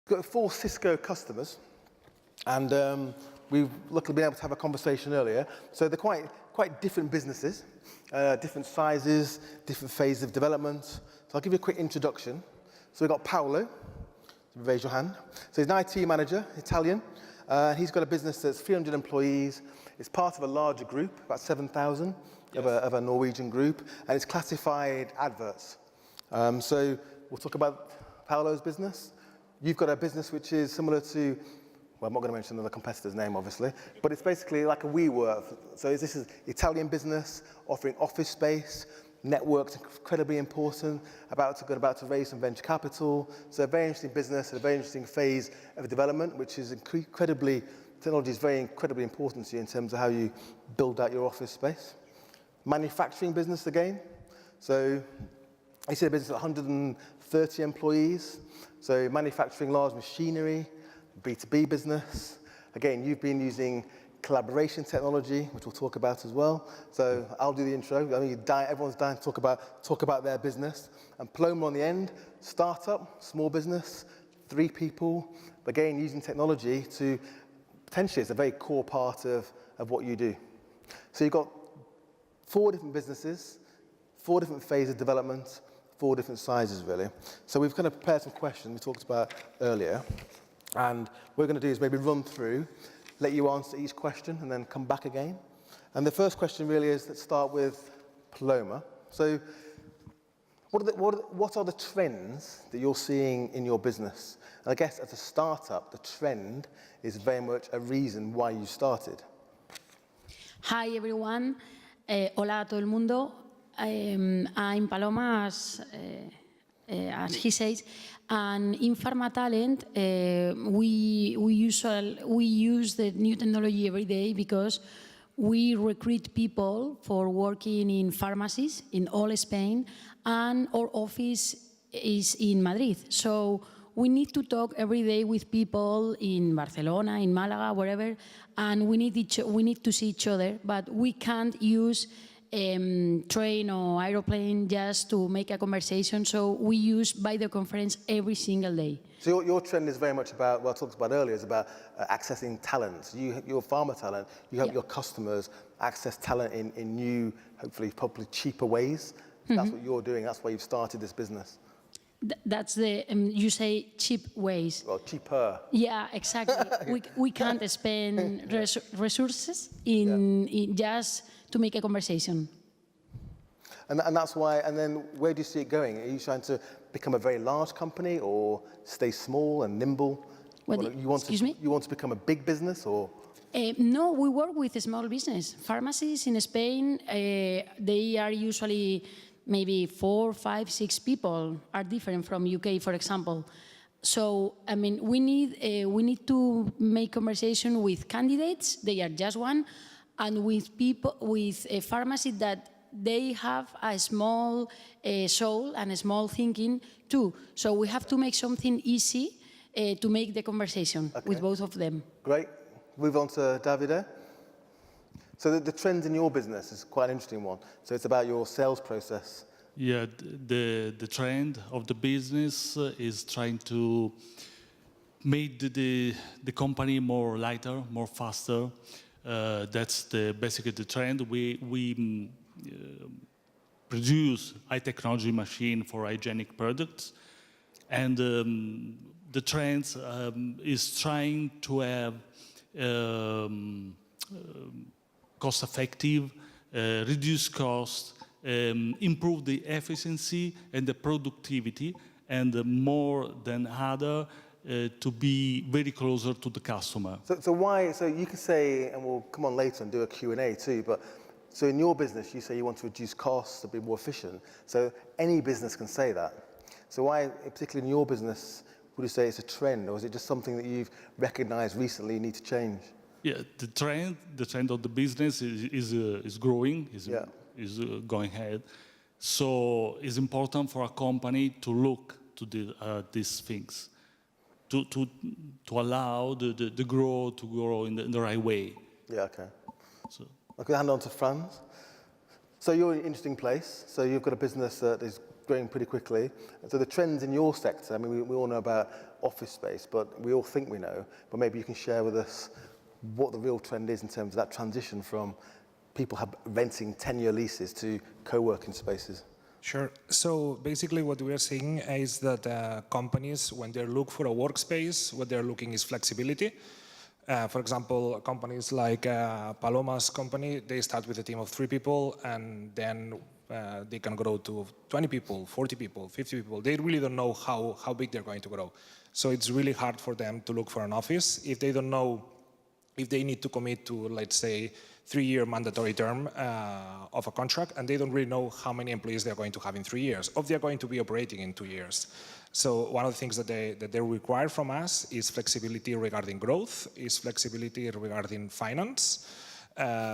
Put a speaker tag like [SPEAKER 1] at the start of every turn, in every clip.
[SPEAKER 1] Got 4 Cisco customers, and we've luckily been able to have a conversation earlier. So they're quite different businesses, different sizes, different phases of development. So I'll give you a quick introduction. So we've got Paolo. Raise your hand. So he's an IT manager, Italian. He's got a business that's 300 employees. It's part of a larger group, about 7,000 of a Norwegian group, and it's classified adverts. So we'll talk about Paolo's business. You've got a business which is similar to, well, I'm not going to mention the competitor's name, obviously, but it's basically like a WeWork. So this is Italian business offering office space. Network's incredibly important, about to raise some venture capital. So a very interesting business, a very interesting phase of development, which is technology is very incredibly important to you in terms of how you build out your office space. Manufacturing business again. So I see a business of 130 employees. So manufacturing large machinery, B2B business. Again, you've been using collaboration technology, which we'll talk about as well. So I'll do the intro. I mean, everyone's dying to talk about their business. And Paloma on the end, startup, small business, 3 people. Again, using technology to potentially, it's a very core part of what you do. So you've got 4 different businesses, 4 different phases of development, 4 different sizes, really. So we've kind of prepared some questions we talked about earlier. And what we're going to do is maybe run through, let you answer each question, and then come back again. And the first question really is, let's start with Paloma. So what are the trends that you're seeing in your business? And I guess as a startup, the trend is very much a reason why you started.
[SPEAKER 2] Hi, everyone. Hola a todo el mundo. I'm Paloma, as he says, and in Pharma Talent, we use the new technology every day because we recruit people for working in pharmacies in all Spain, and our office is in Madrid. So we need to talk every day with people in Barcelona, in Málaga, wherever, and we need to see each other, but we can't use train or aeroplane just to make a conversation, so we use video conference every single day.
[SPEAKER 1] So your trend is very much about, what I talked about earlier, is about accessing talent. You're Pharma Talent, you help your customers access talent in new, hopefully probably cheaper ways. That's what you're doing, that's why you've started this business.
[SPEAKER 2] That's the, you say cheap ways.
[SPEAKER 1] Well, cheaper.
[SPEAKER 2] Yeah, exactly. we can't spend resources in just to make a conversation.
[SPEAKER 1] And that's why, and then where do you see it going? Are you trying to become a very large company or stay small and nimble?
[SPEAKER 2] Excuse me?
[SPEAKER 1] You want to become a big business or?
[SPEAKER 2] No, we work with a small business. Pharmacies in Spain, they are usually maybe 4, 5, 6 people, are different from UK, for example. So, I mean, we need to make conversation with candidates, they are just one, and with people, with a pharmacy that they have a small soul and a small thinking too. So we have to make something easy to make the conversation with both of them.
[SPEAKER 1] Great. Move on to Davide. So the trend in your business is quite an interesting one. So it's about your sales process.
[SPEAKER 3] Yeah, the trend of the business is trying to make the company more lighter, more faster. That's basically the trend. We produce high technology machine for hygienic products, and the trend is trying to have cost effective, reduce cost, improve the efficiency and the productivity, and more than other, to be very closer to the customer.
[SPEAKER 1] So why, so you could say, and we'll come on later and do a Q&A too, but so in your business, you say you want to reduce costs to be more efficient. So any business can say that. So why, particularly in your business, would you say it's a trend, or is it just something that you've recognized recently you need to change?
[SPEAKER 3] Yeah, the trend of the business is growing, is going ahead. So it's important for a company to look to these things, to allow the growth to grow in the right way.
[SPEAKER 1] Yeah, okay. Okay, hand on to Franz. So you're in an interesting place. So you've got a business that is growing pretty quickly. So the trends in your sector, I mean, we all know about office space, but we all think we know, but maybe you can share with us what the real trend is in terms of that transition from people renting 10-year leases to co-working spaces.
[SPEAKER 4] Sure. So basically what we are seeing is that companies, when they look for a workspace, what they're looking is flexibility. For example, companies like Paloma's company, they start with a team of 3 people, and then they can grow to 20 people, 40 people, 50 people. They really don't know how big they're going to grow. So it's really hard for them to look for an office if they don't know if they need to commit to, let's say, 3-year mandatory term of a contract, and they don't really know how many employees they're going to have in 3 years, or they're going to be operating in 2 years. So one of the things that they require from us is flexibility regarding growth, is flexibility regarding finance.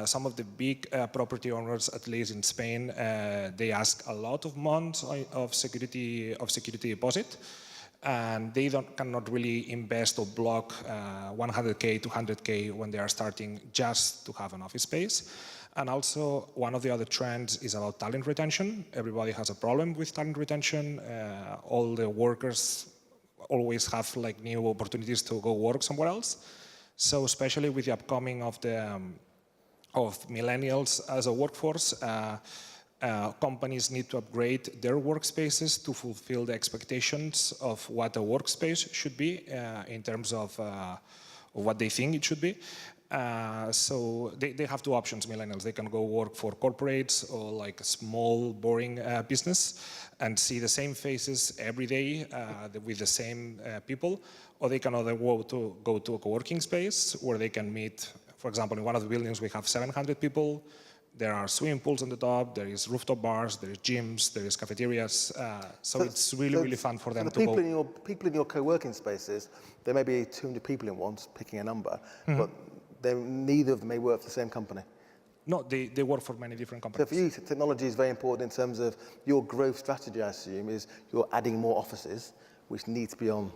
[SPEAKER 4] Some of the big property owners, at least in Spain, they ask a lot of months of security deposit, and they cannot really invest or block 100K, 200K when they are starting just to have an office space. And also, one of the other trends is about talent retention. Everybody has a problem with talent retention. All the workers always have like new opportunities to go work somewhere else. So especially with the upcoming of millennials as a workforce, companies need to upgrade their workspaces to fulfill the expectations of what a workspace should be in terms of what they think it should be. So they have 2 options, millennials. They can go work for corporates or like a small, boring business and see the same faces every day with the same people, or they can either go to a co-working space where they can meet. For example, in one of the buildings we have 700 people. There are swimming pools on the top, there is rooftop bars, there is gyms, there is cafeterias. So it's really fun for them to go.
[SPEAKER 1] People in your co-working spaces, there may be 200 people in one, picking a number, but neither of them may work for the same company.
[SPEAKER 4] No, they work for many different companies.
[SPEAKER 1] So for you, technology is very important in terms of your growth strategy, I assume, is you're adding more offices, which need to be on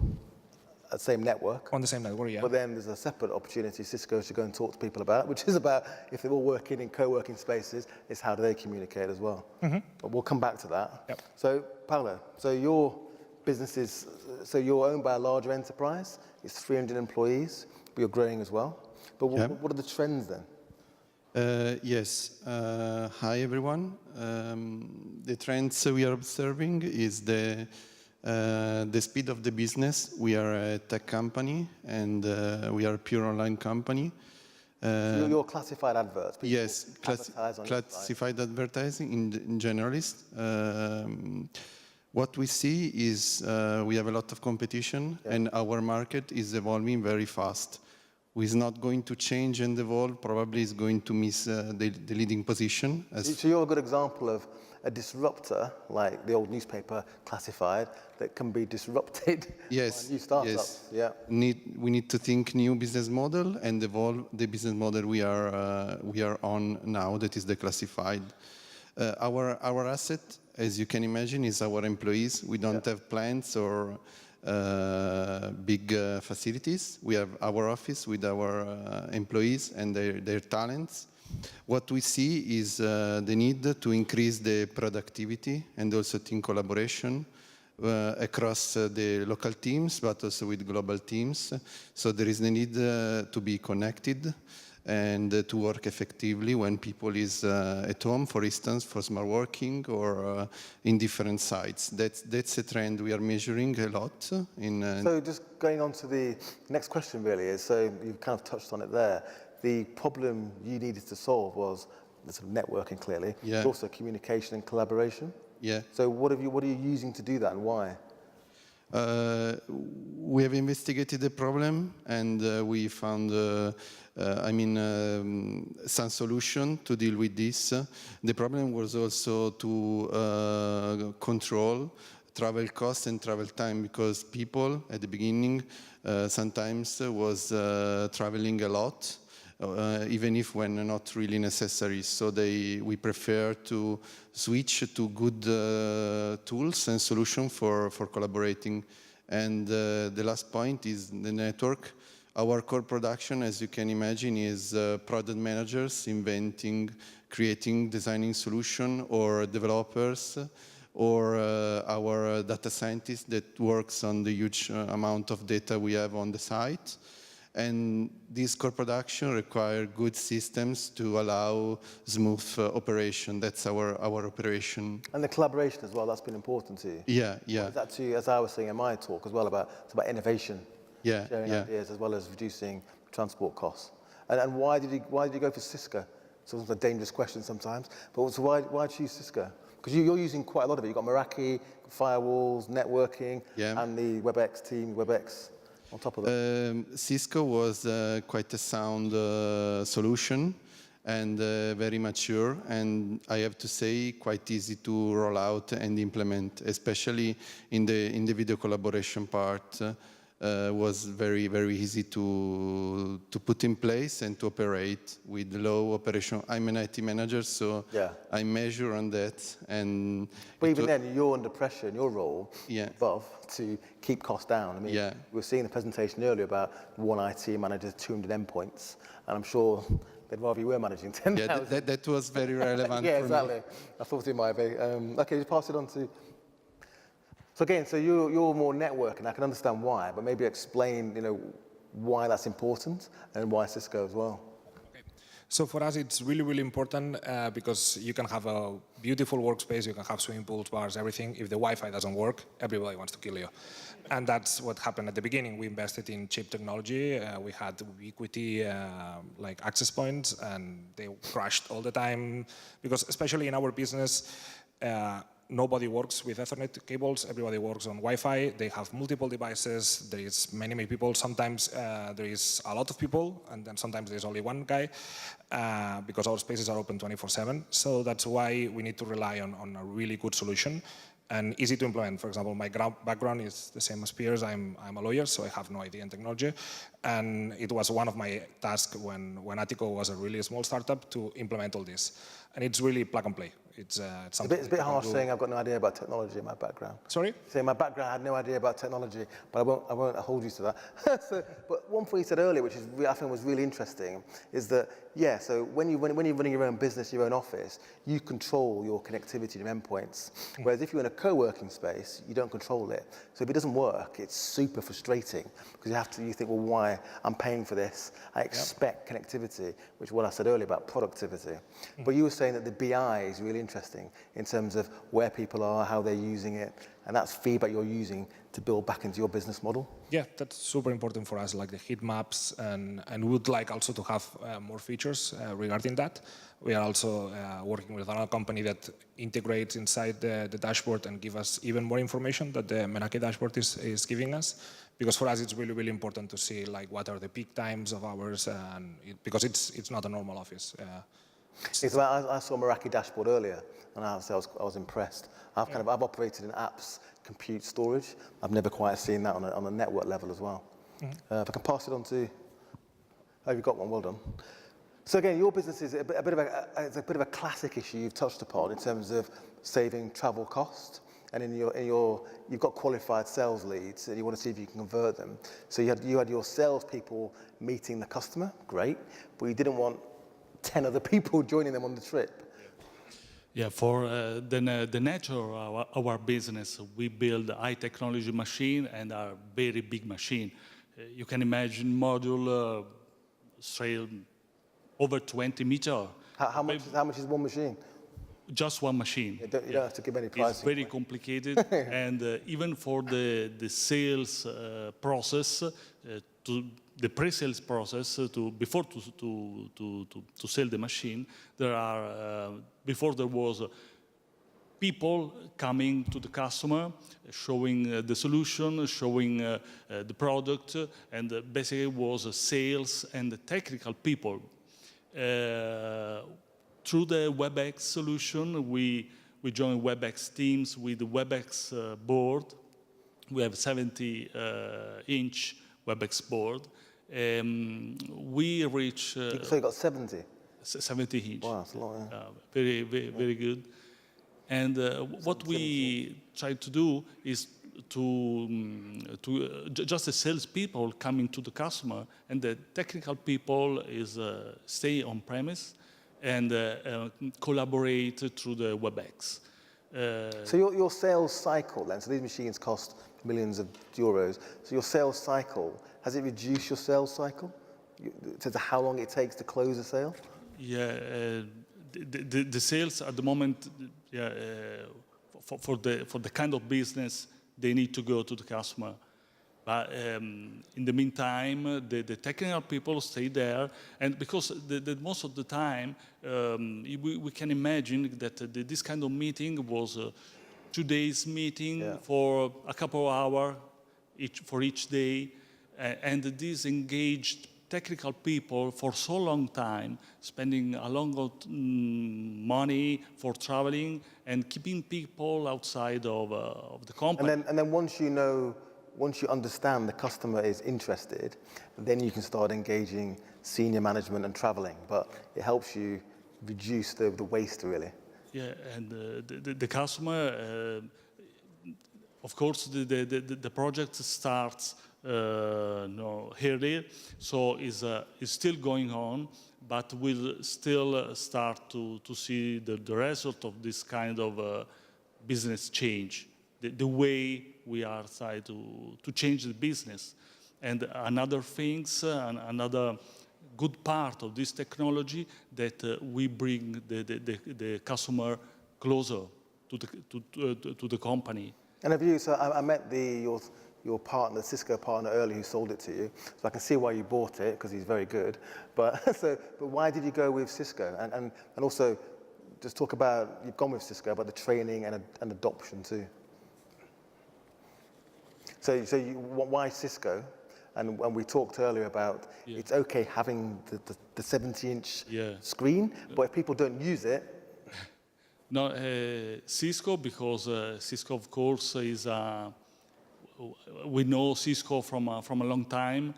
[SPEAKER 1] the same network.
[SPEAKER 4] On the same network, yeah.
[SPEAKER 1] But then there's a separate opportunity Cisco should go and talk to people about, which is about if they're all working in co-working spaces, is how do they communicate as well. But we'll come back to that.
[SPEAKER 4] Yep.
[SPEAKER 1] So, Paolo, so your business is, so you're owned by a larger enterprise, it's 300 employees, but you're growing as well. But what are the trends then?
[SPEAKER 5] Yes. Hi, everyone. The trends we are observing is the speed of the business. We are a tech company, and we are a pure online company.
[SPEAKER 1] So you're classified adverts?
[SPEAKER 5] Yes, classified advertising in generalist. What we see is we have a lot of competition, and our market is evolving very fast. Who is not going to change and evolve, probably is going to miss the leading position.
[SPEAKER 1] So you're a good example of a disruptor, like the old newspaper classified, that can be disrupted by new startups.
[SPEAKER 5] Yes. We need to think new business model and evolve the business model we are on now, that is the classified. Our asset, as you can imagine, is our employees. We don't have plants or big facilities. We have our office with our employees and their talents. What we see is the need to increase the productivity and also team collaboration across the local teams, but also with global teams. So there is the need to be connected and to work effectively when people is at home, for instance, for smart working or in different sites. That's a trend we are measuring a lot.
[SPEAKER 1] So just going on to the next question really is, so you've kind of touched on it there, the problem you needed to solve was the sort of networking clearly, but also communication and collaboration.
[SPEAKER 5] Yeah.
[SPEAKER 1] So what are you using to do that and why?
[SPEAKER 5] We have investigated the problem and we found some solution to deal with this. The problem was also to control travel costs and travel time, because people at the beginning sometimes was traveling a lot, even if when not really necessary. So we prefer to switch to good tools and solutions for collaborating. And the last point is the network. Our core production, as you can imagine, is product managers inventing, creating, designing solution, or developers or our data scientist that works on the huge amount of data we have on the site. And this core production require good systems to allow smooth operation. That's our operation.
[SPEAKER 1] And the collaboration as well, that's been important to you.
[SPEAKER 5] Yeah, yeah.
[SPEAKER 1] Is that too, as I was saying in my talk as well, it's about innovation,
[SPEAKER 5] Yeah,
[SPEAKER 1] sharing
[SPEAKER 5] yeah.
[SPEAKER 1] ideas as well as reducing transport costs. And why did you go for Cisco? So it's a dangerous question sometimes, but so why choose Cisco? Because you're using quite a lot of it. You've got Meraki, firewalls, networking,
[SPEAKER 5] Yeah.
[SPEAKER 1] and the WebEx team, WebEx on top of that.
[SPEAKER 5] Cisco was quite a sound solution and very mature, and I have to say quite easy to roll out and implement, especially in the video collaboration part. Was very, very easy to put in place and to operate with low operation. I'm an IT manager, so
[SPEAKER 1] Yeah.
[SPEAKER 5] I measure on that. And
[SPEAKER 1] But even then, you're under pressure in your role
[SPEAKER 5] Yeah.
[SPEAKER 1] above to keep costs down. I mean,
[SPEAKER 5] Yeah.
[SPEAKER 1] we were seeing the presentation earlier about one IT manages 200 endpoints, and I'm sure they'd rather you were managing 10,000.
[SPEAKER 5] yeah, that was very relevant
[SPEAKER 1] Yeah,
[SPEAKER 5] for
[SPEAKER 1] exactly. I thought it might be. Okay, just pass it on to... So again, so you're more networking. I can understand why, but maybe explain, why that's important and why Cisco as well.
[SPEAKER 4] So for us, it's really, really important because you can have a beautiful workspace, you can have swimming pools, bars, everything. If the Wi-Fi doesn't work, everybody wants to kill you. And that's what happened at the beginning. We invested in cheap technology. We had ubiquity, like access points, and they crashed all the time. Because especially in our business, nobody works with Ethernet cables. Everybody works on Wi-Fi. They have multiple devices. There is many, many people. Sometimes there is a lot of people, and then sometimes there's only one guy, because our spaces are open 24/7. So that's why we need to rely on a really good solution and easy to implement. For example, my background is the same as Pierre's. I'm a lawyer, so I have no idea in technology. And it was one of my tasks when Attico was a really small startup to implement all this. And it's really plug and play. It's something.
[SPEAKER 1] It's a bit harsh saying I've got no idea about technology in my background.
[SPEAKER 4] Sorry?
[SPEAKER 1] Saying my background, I had no idea about technology, but I won't hold you to that. But one point you said earlier, which I think was really interesting, is that, yeah, so when you're running your own business, your own office, you control your connectivity to your endpoints. Whereas if you're in a co-working space, you don't control it. So if it doesn't work, it's super frustrating because you think, well, why? I'm paying for this. I expect connectivity, which is what I said earlier about productivity. But you were saying that the BI is really interesting in terms of where people are, how they're using it, and that's feedback you're using to build back into your business model.
[SPEAKER 4] Yeah, that's super important for us, like the heat maps, and we would like also to have more features regarding that. We are also working with another company that integrates inside the dashboard and give us even more information that the Meraki dashboard is giving us. Because for us, it's really, really important to see like what are the peak times of hours, because it's not a normal office.
[SPEAKER 1] So I saw Meraki dashboard earlier, and I was impressed. I've operated in apps, compute, storage. I've never quite seen that on a network level as well. If I can pass it on to, oh, you've got one. Well done. So again, your business is a bit of a classic issue you've touched upon in terms of saving travel cost. And you've got qualified sales leads, and you want to see if you can convert them. So you had your salespeople meeting the customer, great, but you didn't want 10 other people joining them on the trip.
[SPEAKER 3] Yeah, for the nature of our business, we build a high technology machine and a very big machine. You can imagine module say over 20 meters.
[SPEAKER 1] How much is one machine?
[SPEAKER 3] Just one machine.
[SPEAKER 1] You don't have to give any pricing.
[SPEAKER 3] It's very complicated, and even for the sales process, the pre-sales process, before to sell the machine, before there was people coming to the customer, showing the solution, showing the product, and basically was sales and the technical people. Through the WebEx solution, we join WebEx teams with the WebEx board. We have 70-inch WebEx board. We reach...
[SPEAKER 1] so you got 70?
[SPEAKER 3] 70 inch.
[SPEAKER 1] Wow, that's a lot, yeah.
[SPEAKER 3] Very, very, very good. And what we try to do is just the salespeople coming to the customer, and the technical people is stay on premise and collaborate through the WebEx.
[SPEAKER 1] So your sales cycle then, so these machines cost millions of euros, so your sales cycle, has it reduced your sales cycle? In terms of how long it takes to close a sale?
[SPEAKER 3] Yeah, the sales at the moment, yeah, for the kind of business, they need to go to the customer. But in the meantime, the technical people stay there, and because most of the time, we can imagine that this kind of meeting was a 2 days meeting for a couple of hours for each day, and these engaged technical people for so long time, spending a lot of money for traveling and keeping people outside of the company.
[SPEAKER 1] And then once you understand the customer is interested, then you can start engaging senior management and traveling. But it helps you reduce the waste, really.
[SPEAKER 3] Yeah, and the customer, of course, the project starts early, so is still going on, but we'll still start to see the result of this kind of business change, the way we are trying to change the business. And another things, another good part of this technology that we bring the customer closer to the company.
[SPEAKER 1] And have you, so I met your partner, Cisco partner earlier who sold it to you, so I can see why you bought it, because he's very good. But why did you go with Cisco? And also, just talk about, you've gone with Cisco, about the training and adoption too. So why Cisco? And we talked earlier about it's okay having the 70-inch screen, but if people don't use it.
[SPEAKER 3] No, Cisco, because Cisco, of course, is we know Cisco from a long time.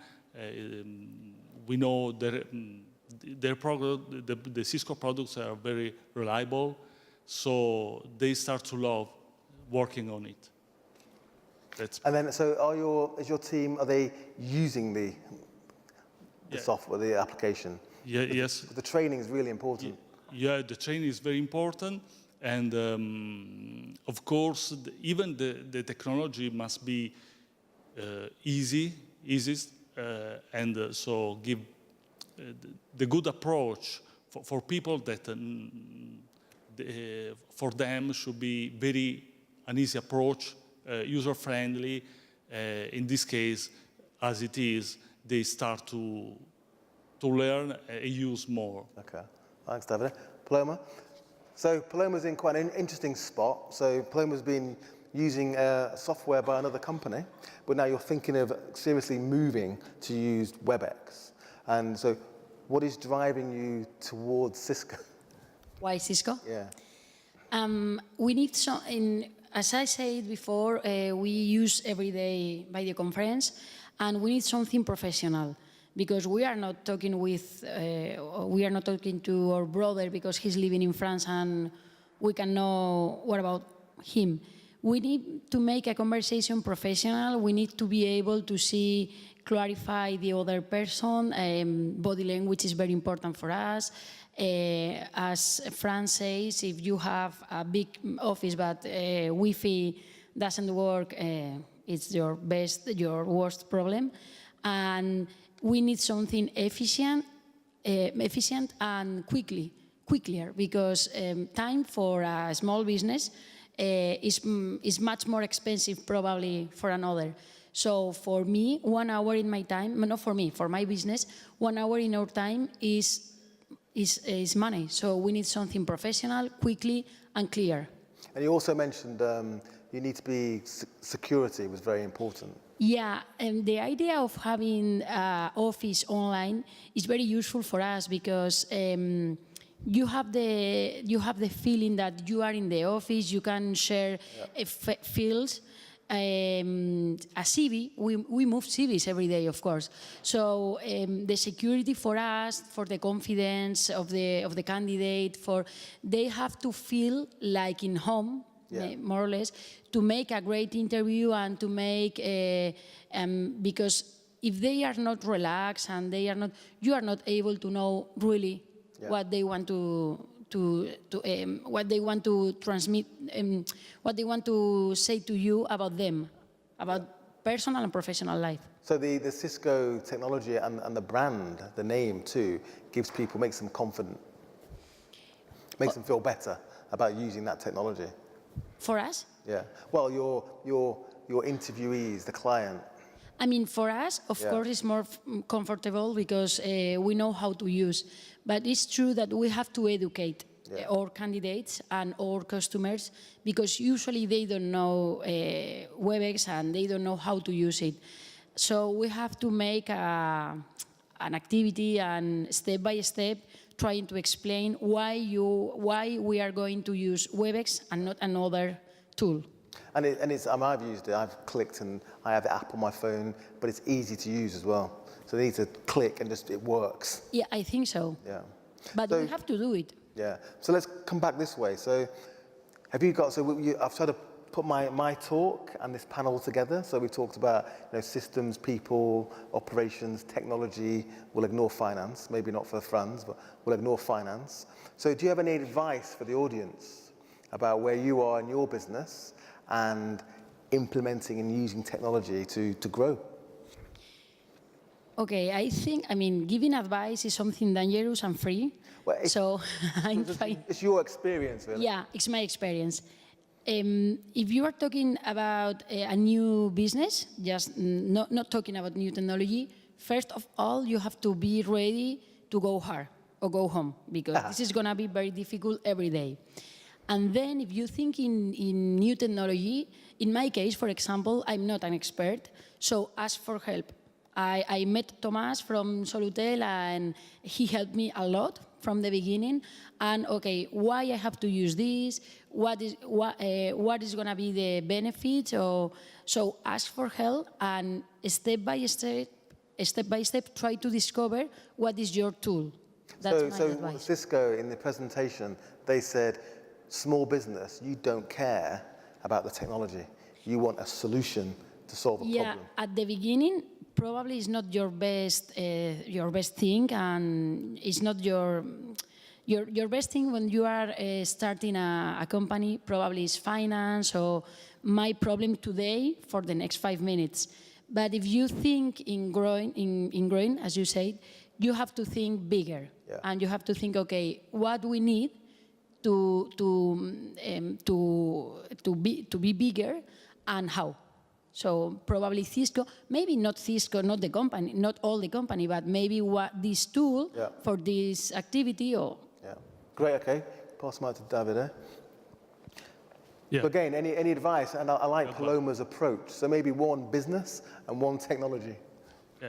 [SPEAKER 3] We know their product, the Cisco products are very reliable, so they start to love working on it.
[SPEAKER 1] And then, so is your team, are they using the software, the application?
[SPEAKER 3] Yeah, yes.
[SPEAKER 1] The training is really important.
[SPEAKER 3] Yeah, the training is very important. And of course, even the technology must be easiest, and so give the good approach for people that for them should be an easy approach, user-friendly. In this case, as it is, they start to learn and use more.
[SPEAKER 1] Okay, thanks, David. Paloma? So Paloma's in quite an interesting spot. So Paloma's been using software by another company, but now you're thinking of seriously moving to use WebEx. And so what is driving you towards Cisco?
[SPEAKER 2] Why Cisco?
[SPEAKER 1] Yeah.
[SPEAKER 2] We need as I said before, we use everyday video conference, and we need something professional, because we are not talking to our brother because he's living in France and we can know what about him. We need to make a conversation professional. We need to be able to clarify the other person. Body language is very important for us. As Franz says, if you have a big office but Wi-Fi doesn't work, it's your worst problem. And we need something efficient and quicker, because time for a small business is much more expensive probably for another. So for me, 1 hour in my time, not for me, for my business, 1 hour in our time is money. So we need something professional, quickly and clear.
[SPEAKER 1] And you also mentioned you need to be, security was very important.
[SPEAKER 2] Yeah, and the idea of having office online is very useful for us, because you have the feeling that you are in the office. You can share fields. A CV, we move CVs every day, of course. So the security for us, for the confidence of the candidate, they have to feel like in home, more or less, to make a great interview and to make because if they are not relaxed and you are not able to know really what they want to what they want to transmit, what they want to say to you about them, about personal and professional life.
[SPEAKER 1] So the Cisco technology and the brand, the name too, gives people, makes them confident, makes them feel better about using that technology.
[SPEAKER 2] For us?
[SPEAKER 1] Yeah. Well, your interviewees, the client.
[SPEAKER 2] I mean, for us, of
[SPEAKER 1] Yeah.
[SPEAKER 2] course, it's more comfortable because we know how to use. But it's true that we have to educate our candidates and our customers because usually they don't know WebEx and they don't know how to use it. So we have to make an activity and step by step trying to explain why we are going to use WebEx and not another tool.
[SPEAKER 1] And I've used it, I've clicked and I have the app on my phone, but it's easy to use as well. So they need to click and just, it works.
[SPEAKER 2] Yeah, I think so.
[SPEAKER 1] Yeah.
[SPEAKER 2] But
[SPEAKER 1] So-
[SPEAKER 2] we have to do it.
[SPEAKER 1] Yeah. So let's come back this way. So have you got, I've tried to put my talk and this panel together. So we talked about systems, people, operations, technology. We'll ignore finance, maybe not for Franz, but we'll ignore finance. So do you have any advice for the audience about where you are in your business and implementing and using technology to grow?
[SPEAKER 2] Okay, I mean, giving advice is something dangerous and free.
[SPEAKER 1] Well,
[SPEAKER 2] So I'm trying.
[SPEAKER 1] It's your experience, really.
[SPEAKER 2] Yeah, it's my experience. If you are talking about a new business, just not talking about new technology, first of all, you have to be ready to go hard or go home because this is going to be very difficult every day. And then if you think in new technology, in my case, for example, I'm not an expert, so ask for help. I met Thomas from Solutel and he helped me a lot from the beginning. And okay, why I have to use this? What is going to be the benefits? So ask for help and step by step, try to discover what is your tool. That's my advice.
[SPEAKER 1] Cisco, in the presentation, they said, small business, you don't care about the technology. You want a solution to solve a problem.
[SPEAKER 2] At the beginning, probably it's not your best thing, and it's not your best thing when you are starting a company. Probably is finance or my problem today for the next 5 minutes. But if you think in growing, as you said, you have to think bigger, and you have to think, okay, what we need to be bigger, and how. So probably Cisco, maybe not Cisco, not the company, not all the company, but maybe what this tool for this activity or.
[SPEAKER 1] Yeah, great. Okay, pass the mic to David.
[SPEAKER 3] Yeah.
[SPEAKER 1] But again, any advice? And I like Paloma's approach. So maybe one business and one technology.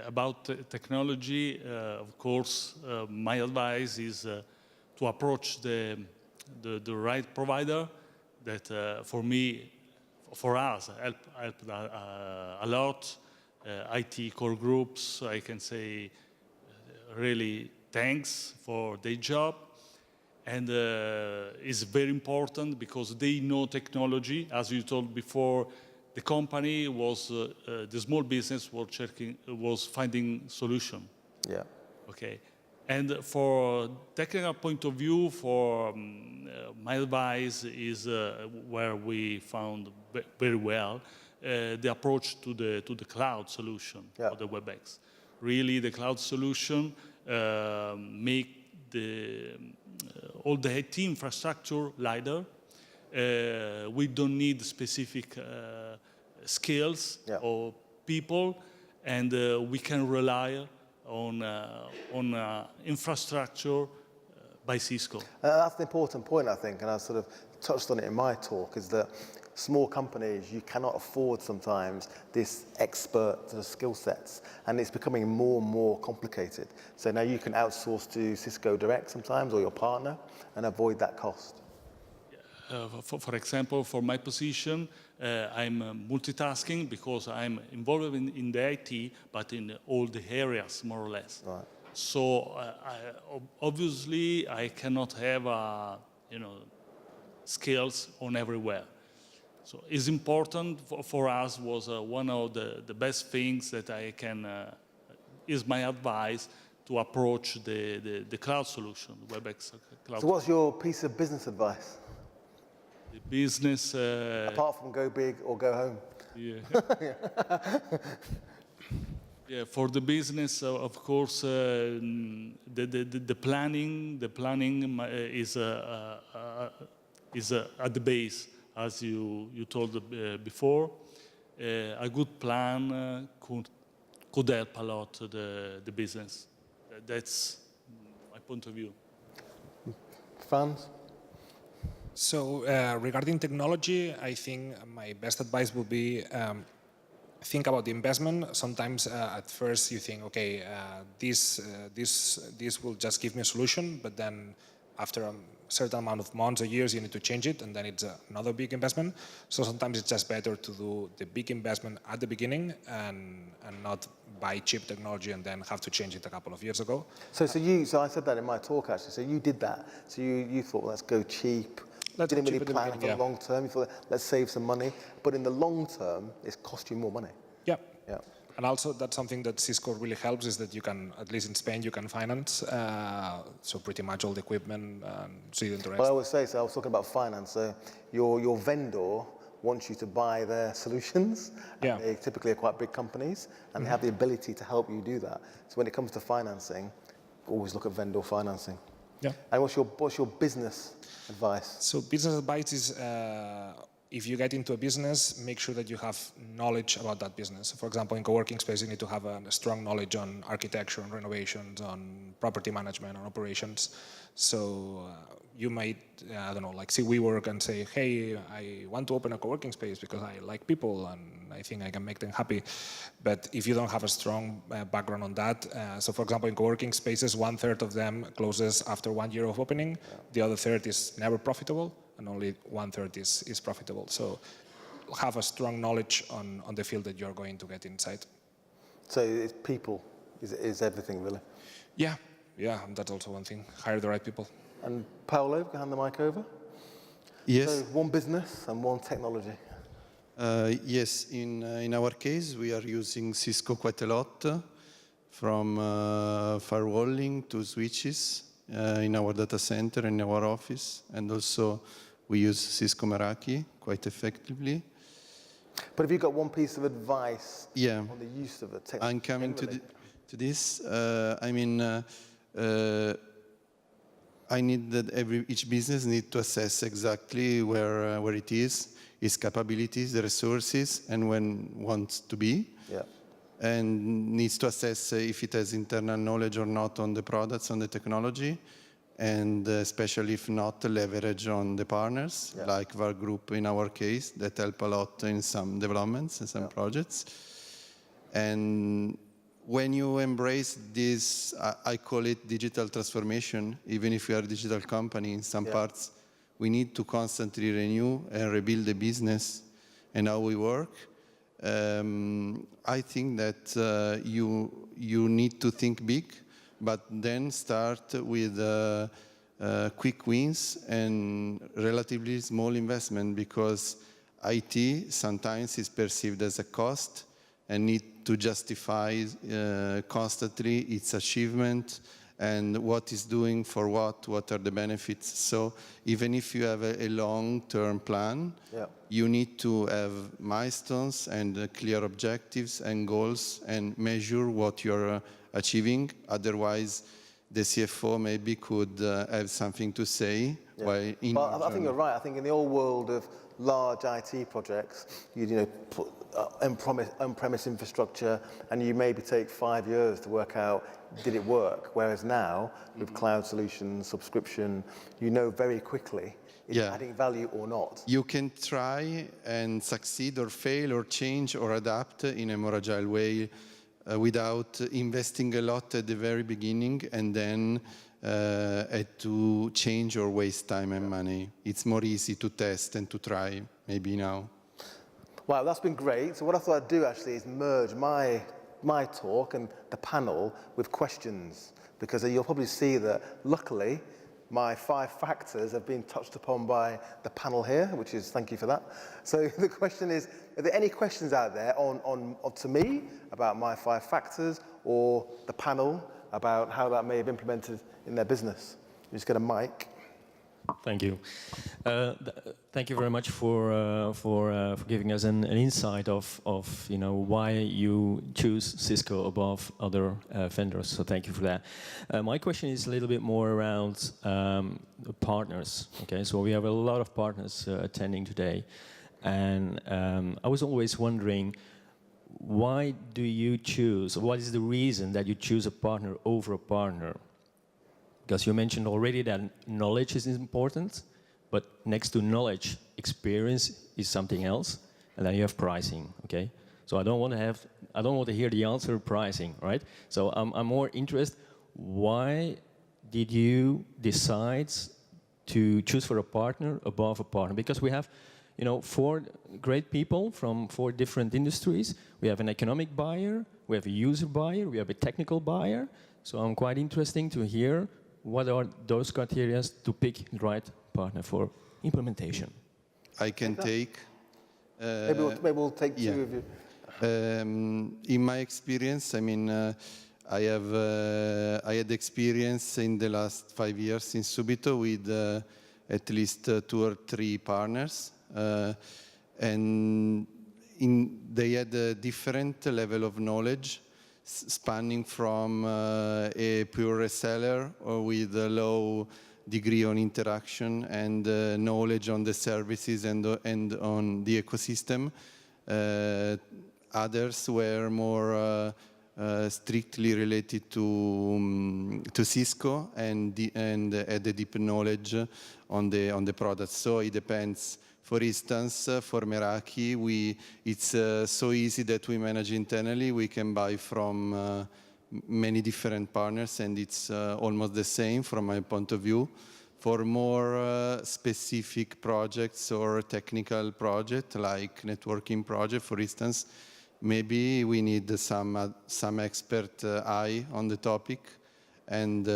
[SPEAKER 3] About technology, of course, my advice is to approach the right provider that for us, helped a lot. IT core groups, I can say really thanks for their job. And it's very important because they know technology. As you told before, the company was, the small business was finding solution.
[SPEAKER 1] Yeah.
[SPEAKER 3] Okay. And for technical point of view, for my advice is where we found very well the approach to the cloud solution for the WebEx. Really, the cloud solution make all the IT infrastructure lighter. We don't need specific skills or people, and we can rely on infrastructure by Cisco.
[SPEAKER 1] That's the important point, I think, and I sort of touched on it in my talk, is that small companies, you cannot afford sometimes this expert skill sets, and it's becoming more and more complicated. So now you can outsource to Cisco Direct sometimes, or your partner, and avoid that cost.
[SPEAKER 3] For example, for my position, I'm multitasking because I'm involved in the IT, but in all the areas, more or less.
[SPEAKER 1] Right.
[SPEAKER 3] So obviously, I cannot have skills on everywhere. So it's important for us, was one of the best things that I can, is my advice, to approach the cloud solution, WebEx cloud.
[SPEAKER 1] So what's your piece of business advice?
[SPEAKER 3] The business.
[SPEAKER 1] Apart from go big or go home.
[SPEAKER 3] Yeah. Yeah, for the business, of course, the planning is at the base, as you told before. A good plan could help a lot the business. That's my point of view.
[SPEAKER 1] Franz?
[SPEAKER 4] So regarding technology, I think my best advice would be think about the investment. Sometimes at first you think, okay, this will just give me a solution, but then after a certain amount of months or years, you need to change it, and then it's another big investment. So sometimes it's just better to do the big investment at the beginning and not buy cheap technology and then have to change it a couple of years ago.
[SPEAKER 1] So I said that in my talk actually. So you did that. So you thought, let's go cheap.
[SPEAKER 4] Let's
[SPEAKER 1] Didn't
[SPEAKER 4] go
[SPEAKER 1] really
[SPEAKER 4] cheap at the
[SPEAKER 1] plan for
[SPEAKER 4] beginning,
[SPEAKER 1] the long term. You thought, let's save some money. But in the long term, it's cost you more money.
[SPEAKER 4] Yeah.
[SPEAKER 1] Yeah.
[SPEAKER 4] And also that's something that Cisco really helps is that you can, at least in Spain, you can finance. So pretty much all the equipment, so you don't
[SPEAKER 1] Well, I always say, so I was talking about finance. So your vendor wants you to buy their solutions.
[SPEAKER 4] Yeah.
[SPEAKER 1] And they typically are quite big companies, and they have the ability to help you do that. So when it comes to financing, always look at vendor financing.
[SPEAKER 4] Yeah.
[SPEAKER 1] And what's your business advice?
[SPEAKER 4] So business advice is if you get into a business, make sure that you have knowledge about that business. For example, in co-working space, you need to have a strong knowledge on architecture, on renovations, on property management, on operations. So you might, I don't know, like see WeWork and say, hey, I want to open a co-working space because I like people and I think I can make them happy. But if you don't have a strong background on that, so for example, in co-working spaces, 1/3 of them closes after 1 year of opening. The other third is never profitable, and only 1/3 is profitable. So have a strong knowledge on the field that you're going to get inside.
[SPEAKER 1] So it's people is everything really.
[SPEAKER 4] Yeah, that's also one thing. Hire the right people.
[SPEAKER 1] And Paolo, can I hand the mic over?
[SPEAKER 5] Yes.
[SPEAKER 1] So one business and one technology.
[SPEAKER 5] Yes, in our case, we are using Cisco quite a lot, from firewalling to switches in our data center, in our office, and also we use Cisco Meraki quite effectively.
[SPEAKER 1] But have you got one piece of advice
[SPEAKER 5] Yeah.
[SPEAKER 1] on the use of the technology?
[SPEAKER 5] I'm coming to this. I mean, I need that each business needs to assess exactly where it is, its capabilities, the resources, and when wants to be.
[SPEAKER 1] Yeah.
[SPEAKER 5] And needs to assess if it has internal knowledge or not on the products, on the technology, and especially if not, leverage on the partners, like VAR Group in our case, that help a lot in some developments and some projects. And when you embrace this, I call it digital transformation, even if we are a digital company in some parts, we need to constantly renew and rebuild the business and how we work. I think that you need to think big, but then start with quick wins and relatively small investment, because IT sometimes is perceived as a cost and need to justify constantly its achievement and what is doing for what are the benefits. So even if you have a long-term plan, you need to have milestones and clear objectives and goals and measure what you're achieving. Otherwise, the CFO maybe could have something to say. While in
[SPEAKER 1] I think you're right. I think in the old world of large IT projects, you put on-premise infrastructure, and you maybe take 5 years to work out, did it work? Whereas now, with cloud solutions, subscription, you know very quickly if it's adding value or not.
[SPEAKER 5] You can try and succeed or fail or change or adapt in a more agile way without investing a lot at the very beginning and then to change or waste time and money. It's more easy to test and to try maybe now.
[SPEAKER 1] Wow, that's been great. So what I thought I'd do actually is merge my talk and the panel with questions, because you'll probably see that luckily my 5 factors have been touched upon by the panel here, which is, thank you for that. So the question is, are there any questions out there to me about my 5 factors, or the panel about how that may have implemented in their business. You just get a mic.
[SPEAKER 6] Thank you. Thank you very much for giving us an insight of why you choose Cisco above other vendors. So thank you for that. My question is a little bit more around partners. Okay, so we have a lot of partners attending today, and I was always wondering, why do you choose? What is the reason that you choose a partner over a partner? Because you mentioned already that knowledge is important, but next to knowledge, experience is something else, and then you have pricing. Okay, so I don't want to hear the answer pricing, right? So I'm more interested. Why did you decide to choose for a partner above a partner? Because we have, 4 great people from 4 different industries. We have an economic buyer, we have a user buyer, we have a technical buyer. So I'm quite interested to hear what are those criteria to pick the right partner for implementation.
[SPEAKER 5] I can take.
[SPEAKER 1] Maybe we'll take 2 of you.
[SPEAKER 5] In my experience, I mean, I had experience in the last 5 years in Subito with at least 2 or 3 partners, and they had a different level of knowledge, spanning from a pure reseller or with a low degree on interaction and knowledge on the services and on the ecosystem. Others were more strictly related to Cisco and had a deep knowledge on the product. So it depends. For instance, for Meraki, it's so easy that we manage internally. We can buy from many different partners, and it's almost the same from my point of view. For more specific projects or technical projects, like networking project, for instance, maybe we need some expert eye on the topic, and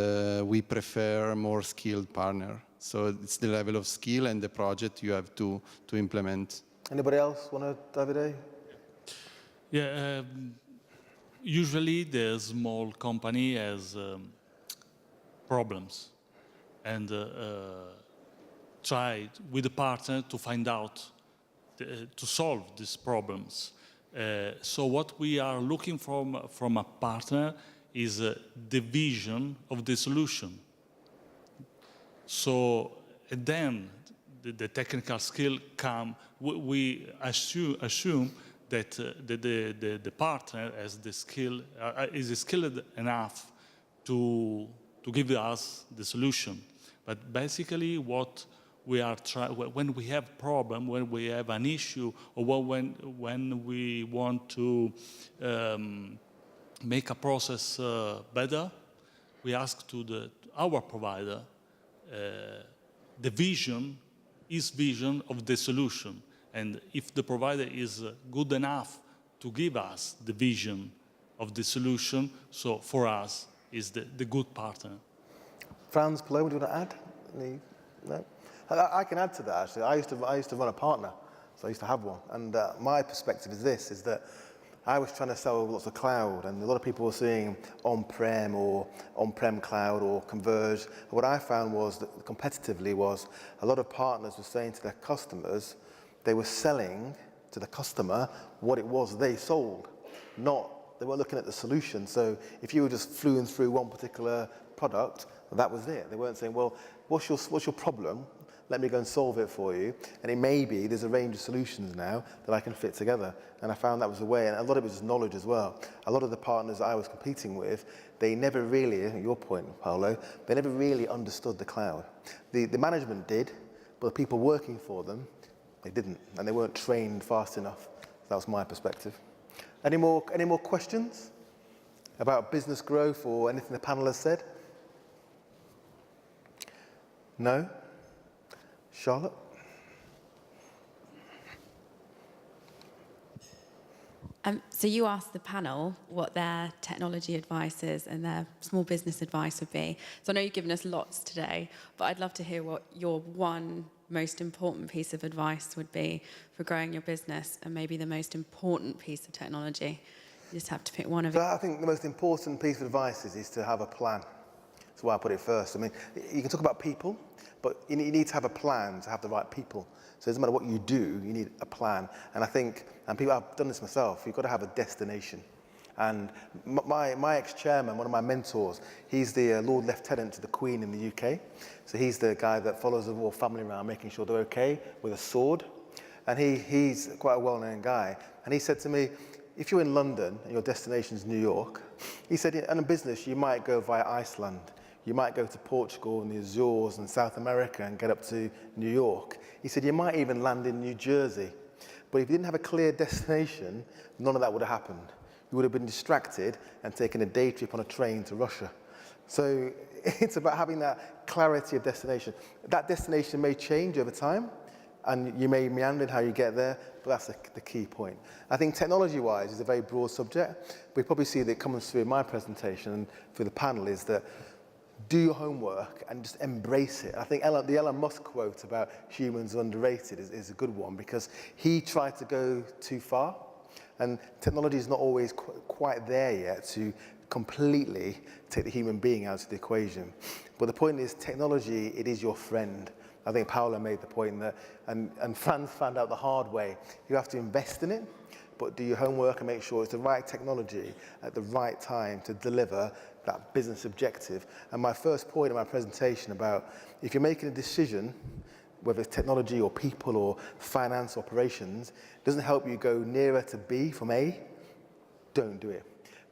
[SPEAKER 5] we prefer more skilled partner. So it's the level of skill and the project you have to implement.
[SPEAKER 1] Anybody else want to, Davide?
[SPEAKER 3] Yeah, usually the small company has problems and try with the partner to find out, to solve these problems. So what we are looking from a partner is the vision of the solution. So then the technical skill come. We assume that the partner has the skill is skilled enough to give us the solution. But basically, what we are when we have problem, when we have an issue, or when we want to make a process better, we ask to our provider the vision of the solution. And if the provider is good enough to give us the vision of the solution, so for us is the good partner.
[SPEAKER 1] Franz, Paloma, do you want to add? No? I can add to that, actually. I used to run a partner, so I used to have one. And my perspective is that I was trying to sell lots of cloud, and a lot of people were seeing on-prem or on-prem cloud or converge. And what I found was that competitively was a lot of partners were saying to their customers, they were selling to the customer what it was they sold, they weren't looking at the solution. So if you were just flew through one particular product, that was it. They weren't saying, well, what's your problem? Let me go and solve it for you. And it may be there's a range of solutions now that I can fit together. And I found that was the way. And a lot of it was knowledge as well. A lot of the partners I was competing with, they never really, at your point, Paolo, they never really understood the cloud. The management did, but the people working for them, they didn't. And they weren't trained fast enough. That was my perspective. Any more questions about business growth or anything the panel has said? No? Charlotte?
[SPEAKER 7] So you asked the panel what their technology advice is and their small business advice would be. So I know you've given us lots today, but I'd love to hear what your one most important piece of advice would be for growing your business, and maybe the most important piece of technology. You just have to pick one of
[SPEAKER 1] So
[SPEAKER 7] it.
[SPEAKER 1] I think the most important piece of advice is to have a plan. That's why I put it first. I mean, you can talk about people, but you need to have a plan to have the right people. So it doesn't matter what you do, you need a plan. And I think, and people, I've done this myself, you've got to have a destination. And my ex-chairman, one of my mentors, he's the Lord Lieutenant to the Queen in the UK. So he's the guy that follows the royal family around, making sure they're okay with a sword. And he's quite a well-known guy. And he said to me, if you're in London and your destination is New York, he said, in a business, you might go via Iceland. You might go to Portugal and the Azores and South America and get up to New York. He said, you might even land in New Jersey. But if you didn't have a clear destination, none of that would have happened. You would have been distracted and taken a day trip on a train to Russia. So it's about having that clarity of destination. That destination may change over time, and you may meander in how you get there, but that's the key point. I think technology-wise is a very broad subject. We probably see that it comes through in my presentation and through the panel is that do your homework and just embrace it. I think the Elon Musk quote about humans are underrated is a good one because he tried to go too far, and technology is not always quite there yet to completely take the human being out of the equation. But the point is, technology, it is your friend. I think Paolo made the point that, and Franz found out the hard way, you have to invest in it, but do your homework and make sure it's the right technology at the right time to deliver that business objective. And my first point in my presentation about if you're making a decision, whether it's technology or people or finance operations, it doesn't help you go nearer to B from A, don't do it.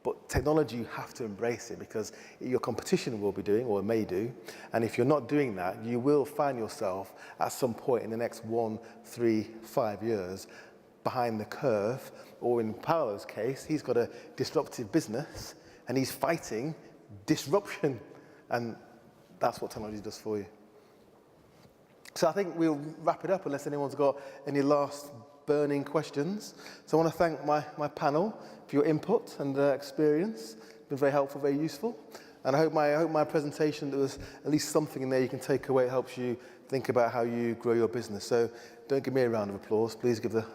[SPEAKER 1] But technology, you have to embrace it because your competition will be doing or may do. And if you're not doing that, you will find yourself at some point in the next 1, 3, 5 years behind the curve. Or in Paolo's case, he's got a disruptive business and he's fighting disruption. And that's what technology does for you. So I think we'll wrap it up unless anyone's got any last burning questions. So I want to thank my panel for your input and experience. It's been very helpful, very useful. And I hope my presentation, there was at least something in there you can take away. It helps you think about how you grow your business. So don't give me a round of applause. Please give the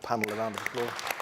[SPEAKER 1] panel a round of applause.